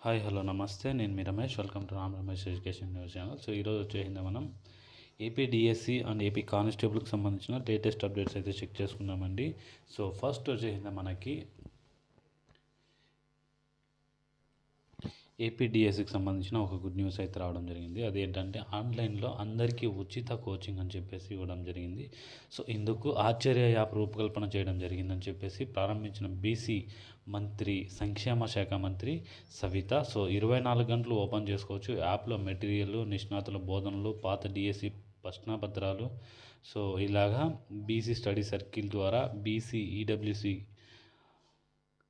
Hi hello నమస్తే నేను మీ Ramesh welcome to Ram Ramesh education news channel. So ఈరోజు వచ్చేసింది మనం ఏపీ డిఎస్సి అండ్ ఏపీ కానిస్టేబుల్కి సంబంధించిన లేటెస్ట్ అప్డేట్స్ అయితే చెక్ చేసుకుందామండి. సో ఫస్ట్ వచ్చేసింది మనకి ఏపీ డిఎస్సికి సంబంధించిన ఒక గుడ్ న్యూస్ అయితే రావడం జరిగింది. అదేంటంటే ఆన్లైన్లో అందరికీ ఉచిత కోచింగ్ అని చెప్పేసి ఇవ్వడం జరిగింది. సో ఇందుకు ఆశ్చర్య యాప్ రూపకల్పన చేయడం జరిగిందని చెప్పేసి ప్రారంభించిన బీసీ మంత్రి సంక్షేమ శాఖ మంత్రి సవిత. సో 24 గంటలు ఓపెన్ చేసుకోవచ్చు. యాప్లో మెటీరియల్, నిష్ణాతుల బోధనలు, పాత డిఎస్సి ప్రశ్నపత్రాలు, సో ఇలాగా బీసీ స్టడీ సర్కిల్ ద్వారా బీసీ ఈడబ్ల్యూసి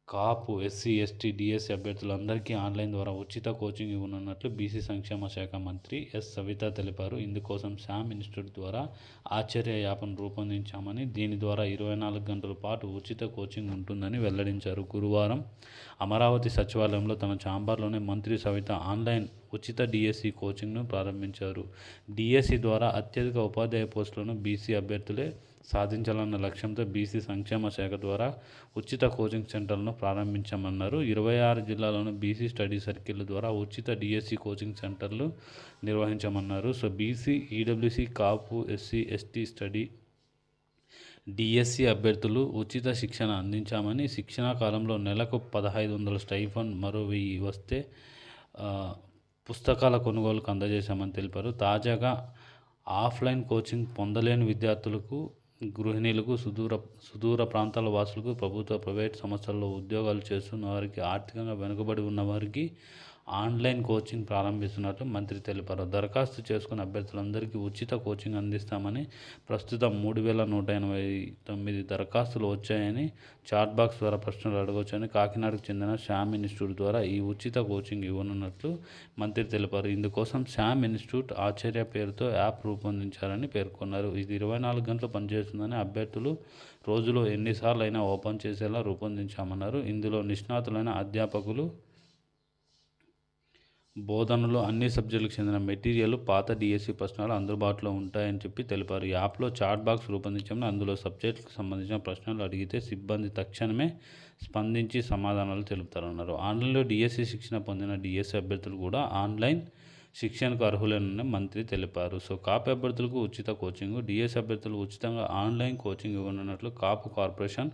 కాపు, ఎస్సీ, ఎస్టీ, డిఎస్సి అభ్యర్థులందరికీ ఆన్లైన్ ద్వారా ఉచిత కోచింగ్ ఇవ్వనున్నట్లు బీసీ సంక్షేమ శాఖ మంత్రి సవిత తెలిపారు. ఇందుకోసం శామ్ ఇన్స్టిట్యూట్ ద్వారా ఆశ్చర్య యాప్ను రూపొందించామని, దీని ద్వారా 24 గంటల పాటు ఉచిత కోచింగ్ ఉంటుందని వెల్లడించారు. గురువారం అమరావతి సచివాలయంలో తన ఛాంబర్లోనే మంత్రి సవిత ఆన్లైన్ ఉచిత డిఎస్సి కోచింగ్ను ప్రారంభించారు. డిఎస్సి ద్వారా అత్యధిక ఉపాధ్యాయ పోస్టులను బీసీ అభ్యర్థులే సాధించాలన్న లక్ష్యంతో బీసీ సంక్షేమ శాఖ ద్వారా ఉచిత కోచింగ్ సెంటర్లను ప్రారంభించామన్నారు. 26 జిల్లాల్లోని బీసీ స్టడీ సర్కిల్ ద్వారా ఉచిత డిఎస్సి కోచింగ్ సెంటర్లు నిర్వహించామన్నారు. సో బీసీ, ఈడబ్ల్యూసి, కాపు, ఎస్సీ, ఎస్టీ స్టడీ డిఎస్సి అభ్యర్థులు ఉచిత శిక్షణ అందించామని, శిక్షణా కాలంలో నెలకు 1500 స్టైఫండ్, మరో 1000 వస్తే పుస్తకాల కొనుగోలుకు అందజేశామని తెలిపారు. తాజాగా ఆఫ్లైన్ కోచింగ్ పొందలేని విద్యార్థులకు, గృహిణులకు, సుదూర ప్రాంతాల వాసులకు, ప్రభుత్వ, ప్రైవేట్ సంస్థల్లో ఉద్యోగాలు చేస్తున్న వారికి, ఆర్థికంగా వెనుకబడి ఉన్న వారికి ఆన్లైన్ కోచింగ్ ప్రారంభిస్తున్నట్లు మంత్రి తెలిపారు. దరఖాస్తు చేసుకున్న అభ్యర్థులందరికీ ఉచిత కోచింగ్ అందిస్తామని, ప్రస్తుతం 3189 దరఖాస్తులు వచ్చాయని, చాట్ బాక్స్ ద్వారా ప్రశ్నలు అడగవచ్చని, కాకినాడకు చెందిన శామ్ ఇన్స్టిట్యూట్ ద్వారా ఈ ఉచిత కోచింగ్ ఇవ్వనున్నట్లు మంత్రి తెలిపారు. ఇందుకోసం శామ్ ఇన్స్టిట్యూట్ ఆశ్చర్య పేరుతో యాప్ రూపొందించారని పేర్కొన్నారు. ఇది 24 గంటలు పనిచేస్తుందని, అభ్యర్థులు రోజులో ఎన్నిసార్లు అయినా ఓపెన్ చేసేలా రూపొందించామన్నారు. ఇందులో నిష్ణాతులైన అధ్యాపకులు బోధనలో అన్ని సబ్జెక్టులకు చెందిన మెటీరియల్, పాత డిఎస్సి ప్రశ్నలు అందుబాటులో ఉంటాయని చెప్పి తెలిపారు. యాప్లో చాట్ బాక్స్ రూపొందించామని, అందులో సబ్జెక్టులకు సంబంధించిన ప్రశ్నలు అడిగితే సిబ్బంది తక్షణమే స్పందించి సమాధానాలు తెలుపుతారన్నారు. ఆన్లైన్లో డిఎస్సి శిక్షణ పొందిన డిఎస్సి అభ్యర్థులు కూడా ఆన్లైన్ శిక్షణకు అర్హులేనని మంత్రి తెలిపారు. సో కాపు అభ్యర్థులకు ఉచిత కోచింగ్, డిఎస్సి అభ్యర్థులు ఉచితంగా ఆన్లైన్ కోచింగ్ ఇవ్వనున్నట్లు కాపు కార్పొరేషన్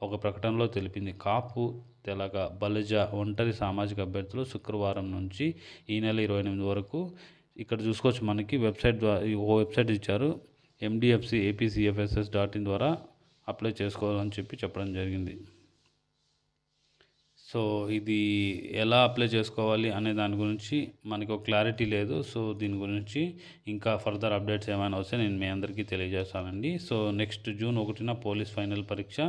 ఒక ప్రకటనలో తెలిపింది. కాపు, తెలగ, బలిజ, ఒంటరి సామాజిక అభ్యర్థులు శుక్రవారం నుంచి ఈ నెల 28 వరకు ఇక్కడ చూసుకోవచ్చు. మనకి వెబ్సైట్ ద్వారా ఓ వెబ్సైట్ ఇచ్చారు, mdfc.apcfss.in ద్వారా అప్లై చేసుకోవాలని చెప్పడం జరిగింది. సో ఇది ఎలా అప్లై చేసుకోవాలి అనే దాని గురించి మనకు క్లారిటీ లేదు. సో దీని గురించి ఇంకా ఫర్దర్ అప్డేట్స్ ఏమైనా వస్తే నేను మీ అందరికీ తెలియజేస్తానండి. సో నెక్స్ట్ జూన్ 1న పోలీస్ ఫైనల్ పరీక్ష.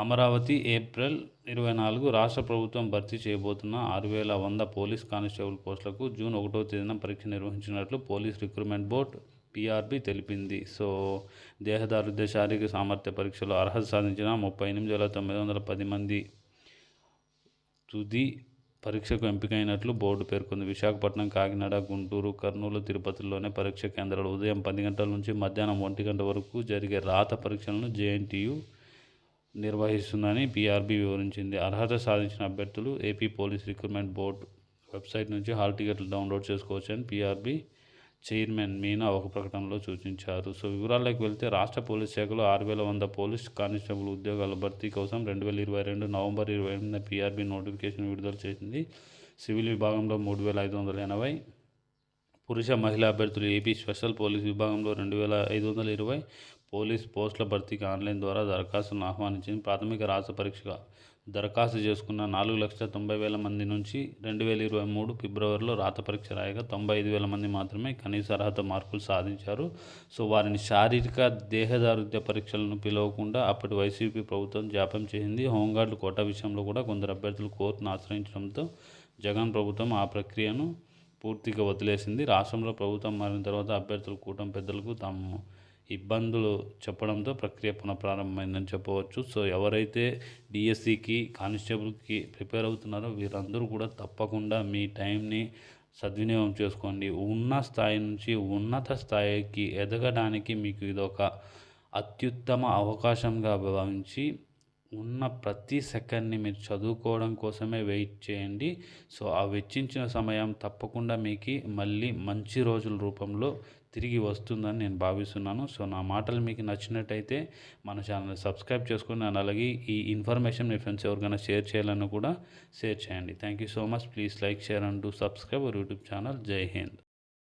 అమరావతి ఏప్రిల్ 24 రాష్ట్ర ప్రభుత్వం భర్తీ చేయబోతున్న 6100 పోలీస్ కానిస్టేబుల్ పోస్టులకు జూన్ 1వ తేదీన పరీక్ష నిర్వహించినట్లు పోలీస్ రిక్రూట్మెంట్ బోర్డ్ పిఆర్బి తెలిపింది. సో దేహదారుఢ్య శారీరక సామర్థ్య పరీక్షలో అర్హత సాధించిన 38,910 మంది తుది పరీక్షకు ఎంపికైనట్లు బోర్డు పేర్కొంది. విశాఖపట్నం, కాకినాడ, గుంటూరు, కర్నూలు, తిరుపతిలోనే పరీక్ష కేంద్రాలు. ఉదయం 10 గంటల నుంచి మధ్యాహ్నం 1 గంట వరకు జరిగే రాత పరీక్షలను జేఎన్టీయు నిర్వహిస్తుందని పిఆర్బి వివరించింది. అర్హత సాధించిన అభ్యర్థులు AP police recruitment board website నుంచి హాల్ టికెట్లు డౌన్లోడ్ చేసుకోవచ్చని పిఆర్బి చైర్మన్ మీనా ఒక ప్రకటనలో సూచించారు. సో వివరాల్లోకి వెళ్తే రాష్ట్ర పోలీస్ శాఖలో 6100 పోలీస్ కానిస్టేబుల్ ఉద్యోగాల భర్తీ కోసం 2022 నవంబర్ 28న పిఆర్బి నోటిఫికేషన్ విడుదల చేసింది. సివిల్ విభాగంలో 3580, పురుష, మహిళా అభ్యర్థులు ఏపీ స్పెషల్ పోలీస్ విభాగంలో 2520 పోలీస్ పోస్టుల భర్తీకి ఆన్లైన్ ద్వారా దరఖాస్తులను ఆహ్వానించింది. ప్రాథమిక రాత పరీక్షగా దరఖాస్తు చేసుకున్న 4,90,000 మంది నుంచి 2023 ఫిబ్రవరిలో రాత పరీక్ష రాయగా 95,000 మంది మాత్రమే కనీస అర్హత మార్కులు సాధించారు. సో వారిని శారీరక దేహదారుఢ్య పరీక్షలను పిలవకుండా అప్పటి వైసీపీ ప్రభుత్వం జాప్యం చేసింది. హోంగార్డు కోటా విషయంలో కూడా కొందరు అభ్యర్థులు కోర్టును ఆశ్రయించడంతో జగన్ ప్రభుత్వం ఆ ప్రక్రియను పూర్తిగా వదిలేసింది. రాష్ట్రంలో ప్రభుత్వం మారిన తర్వాత అభ్యర్థులు కూటమి పెద్దలకు తాము ఇబ్బందులు చెప్పడంతో ప్రక్రియ పునఃప్రారంభమైందని చెప్పవచ్చు. సో ఎవరైతే డిఎస్సికి, కానిస్టేబుల్కి ప్రిపేర్ అవుతున్నారో వీరందరూ కూడా తప్పకుండా మీ టైంని సద్వినియోగం చేసుకోండి. ఉన్న స్థాయి నుంచి ఉన్నత స్థాయికి ఎదగడానికి మీకు ఇదొక అత్యుత్తమ అవకాశంగా భావించి ఉన్న ప్రతి సెకండ్‌ని మీరు చదువుకోవడం కోసమే వెయిట్ చేయండి. సో, ఆ వెచ్చించిన సమయం తప్పకుండా మీకి మళ్ళీ మంచి రోజుల రూపంలో తిరిగి వస్తుందని నేను భావిస్తున్నాను. సో, నా మాటలు మీకు నచ్చినట్టయితే మన ఛానల్‌ని సబ్స్క్రైబ్ చేసుకొని అండ్ అలాగే ఈ ఇన్ఫర్మేషన్ మీ ఫ్రెండ్స్ ఎవరికైనా షేర్ చేయాలన్నా కూడా షేర్ చేయండి. Thank you so much. Please like, share and do subscribe our YouTube channel. జై హింద్.